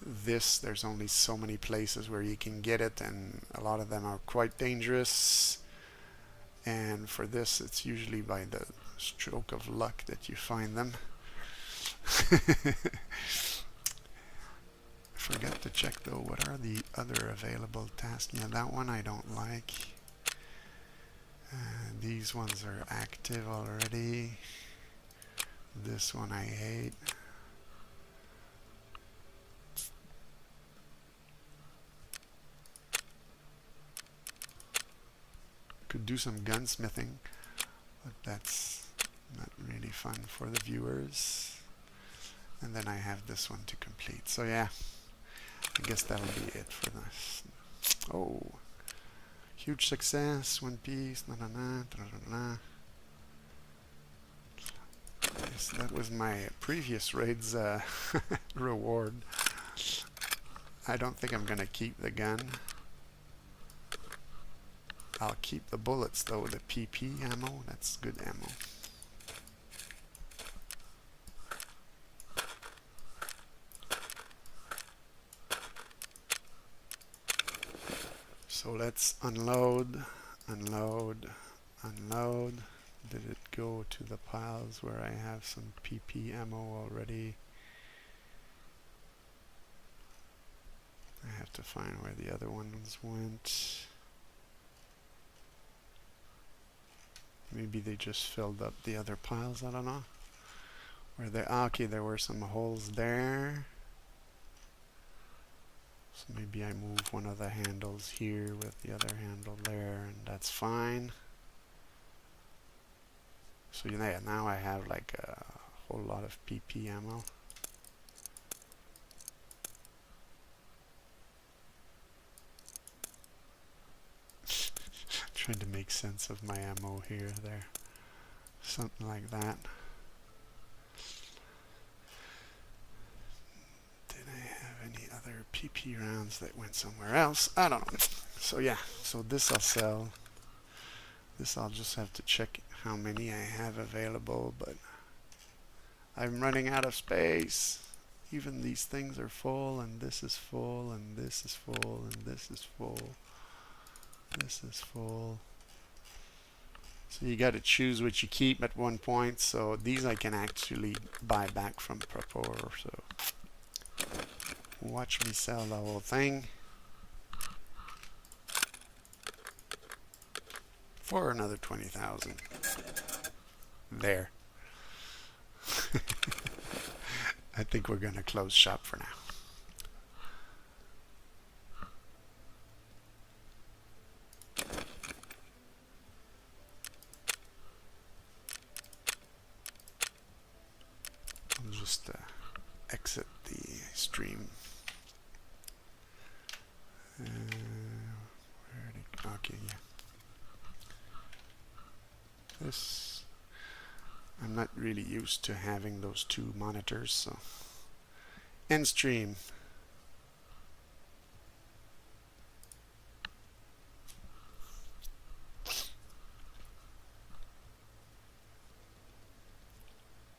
This, there's only so many places where you can get it, and a lot of them are quite dangerous. And for this, it's usually by the stroke of luck that you find them. I forgot to check though, what are the other available tasks? Yeah, that one I don't like. These ones are active already. This one I hate. Could do some gunsmithing, but that's not really fun for the viewers. And then I have this one to complete. So yeah, I guess that'll be it for this. Oh, huge success, one piece, na na na, da, da, da. Yes, that was my previous raid's reward. I don't think I'm gonna keep the gun. I'll keep the bullets though, the PP ammo, that's good ammo. So let's unload, unload, unload. Did it go to the piles where I have some PP ammo already? I have to find where the other ones went. Maybe they just filled up the other piles, I don't know. Where they, okay, there were some holes there. So maybe I move one of the handles here with the other handle there, and that's fine. So yeah, now I have like a whole lot of PP ammo. Trying to make sense of my ammo here, there. Something like that. Did I have any other PP rounds that went somewhere else? I don't know. So yeah, so this I'll sell. This I'll just have to check how many I have available, but I'm running out of space. Even these things are full, and this is full, and this is full, and this is full. This is full. So you got to choose what you keep at one point. So these I can actually buy back from Propor. So watch me sell the whole thing for another 20,000. There. I think we're gonna close shop for now. I'll just exit the stream. Okay, yeah. This, I'm not really used to having those two monitors, so end stream.